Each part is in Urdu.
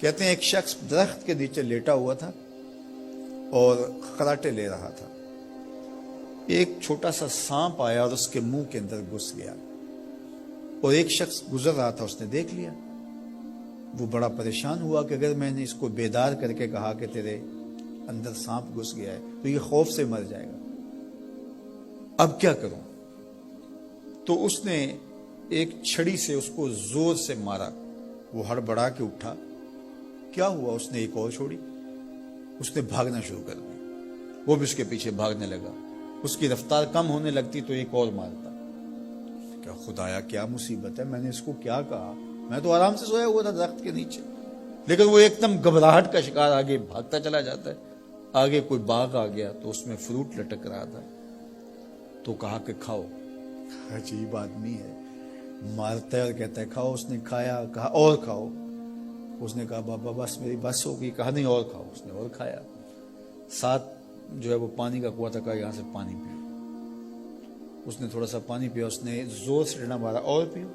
کہتے ہیں ایک شخص درخت کے نیچے لیٹا ہوا تھا اور خراٹے لے رہا تھا. ایک چھوٹا سا سانپ آیا اور اس کے منہ کے اندر گھس گیا اور ایک شخص گزر رہا تھا، اس نے دیکھ لیا. وہ بڑا پریشان ہوا کہ اگر میں نے اس کو بیدار کر کے کہا کہ تیرے اندر سانپ گھس گیا ہے تو یہ خوف سے مر جائے گا، اب کیا کروں؟ تو اس نے ایک چھڑی سے اس کو زور سے مارا. وہ ہڑبڑا کے اٹھا. کیا ہوا؟ اس نے ایک اور چھوڑی. اس نے بھاگنا شروع کر دی. وہ بھی اس کے پیچھے بھاگنے لگا. اس کی رفتار کم ہونے لگتی تو ایک اور مارتا. کیا خدایا کیا مصیبت ہے، میں نے اس کو کیا کہا؟ میں تو آرام سے سویا ہوا تھا درخت کے نیچے. لیکن وہ ایک دم گھبراہٹ کا شکار آگے بھاگتا چلا جاتا ہے. آگے کوئی باغ آ گیا تو اس میں فروٹ لٹک رہا تھا. تو کہا کہ کھاؤ. عجیب آدمی ہے، مارتا ہے اور کہتا ہے کھاؤ. اس نے کھایا. کہا اور کھاؤ. اس نے کہا بابا بس میری بس ہوگی. کہا نہیں اور کھاؤ. اس نے اور کھایا. ساتھ جو ہے وہ پانی کا کنواں تھا. کہا یہاں سے پانی پیو. اس نے تھوڑا سا پانی پیا. اس نے زور سے ڈنڈا مارا اور پیو.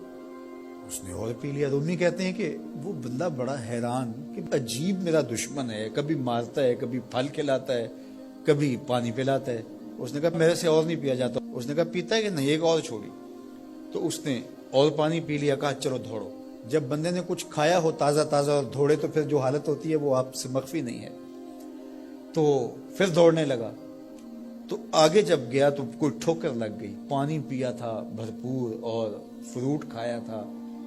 اس نے اور پی لیا. رومی کہتے ہیں کہ وہ بندہ بڑا حیران کہ عجیب میرا دشمن ہے، کبھی مارتا ہے، کبھی پھل کھلاتا ہے، کبھی پانی پلاتا ہے. اس نے کہا میرے سے اور نہیں پیا جاتا. اس نے کہا پیتا ہے کہ نہیں، ایک اور چھوڑی. تو اس نے اور پانی پی لیا. کہا چلو دوڑو. جب بندے نے کچھ کھایا ہو تازہ تازہ اور دوڑے تو پھر جو حالت ہوتی ہے وہ آپ سے مخفی نہیں ہے. تو پھر دوڑنے لگا. تو آگے جب گیا تو کوئی ٹھوکر لگ گئی. پانی پیا تھا بھرپور اور فروٹ کھایا تھا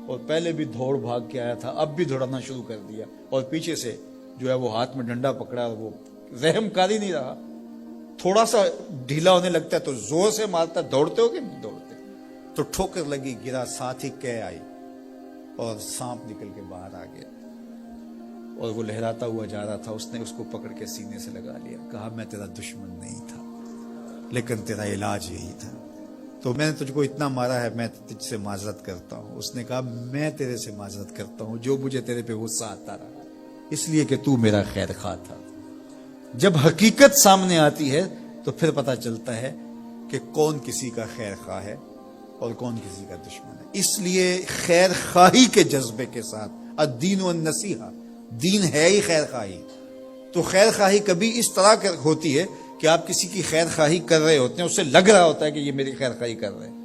اور پہلے بھی دوڑ بھاگ کے آیا تھا، اب بھی دوڑنا شروع کر دیا. اور پیچھے سے جو ہے وہ ہاتھ میں ڈنڈا پکڑا اور وہ رحم کاری نہیں رہا. تھوڑا سا ڈھیلا ہونے لگتا ہے تو زور سے مارتا. دوڑتے ہو کہ نہیں دوڑتے؟ تو ٹھوکر لگی، گرا. ساتھ ہی کہہ آئی اور سانپ نکل کے باہر آ گیا اور وہ لہراتا ہوا جا رہا تھا. اس نے اس کو پکڑ کے سینے سے لگا لیا. کہا میں تیرا دشمن نہیں تھا لیکن تیرا علاج یہی تھا. تو میں نے تجھ کو اتنا مارا ہے، میں تجھ سے معذرت کرتا ہوں. اس نے کہا میں تیرے سے معذرت کرتا ہوں جو مجھے تیرے پہ غصہ آتا رہا، اس لیے کہ تو میرا خیر خواہ تھا. جب حقیقت سامنے آتی ہے تو پھر پتہ چلتا ہے کہ کون کسی کا خیر خواہ ہے اور کون کسی کا دشمن ہے. اس لیے خیر خواہی کے جذبے کے ساتھ الدین والنصیحہ، دین ہے ہی خیر خواہی. تو خیر خواہی کبھی اس طرح ہوتی ہے کہ آپ کسی کی خیر خواہی کر رہے ہوتے ہیں، اسے لگ رہا ہوتا ہے کہ یہ میری خیر خواہی کر رہے ہیں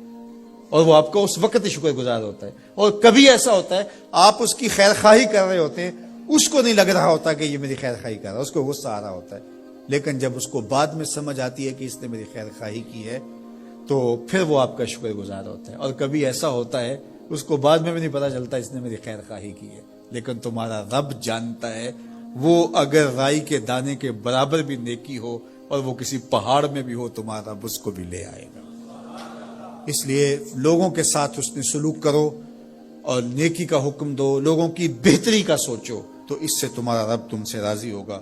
اور وہ آپ کو اس وقت شکر گزار ہوتا ہے. اور کبھی ایسا ہوتا ہے آپ اس کی خیر خواہی کر رہے ہوتے ہیں، اس کو نہیں لگ رہا ہوتا کہ یہ میری خیر خواہی کر رہا ہے، اس کو غصہ آ رہا ہوتا ہے. لیکن جب اس کو بعد میں سمجھ آتی ہے کہ اس نے میری خیر خواہی کی ہے تو پھر وہ آپ کا شکر گزار ہوتا ہے. اور کبھی ایسا ہوتا ہے اس کو بعد میں بھی نہیں پتا چلتا اس نے میری خیر خواہی کی ہے، لیکن تمہارا رب جانتا ہے. وہ اگر رائی کے دانے کے برابر بھی نیکی ہو اور وہ کسی پہاڑ میں بھی ہو، تمہارا رب اس کو بھی لے آئے گا. اس لیے لوگوں کے ساتھ حسن سلوک کرو اور نیکی کا حکم دو، لوگوں کی بہتری کا سوچو، تو اس سے تمہارا رب تم سے راضی ہوگا.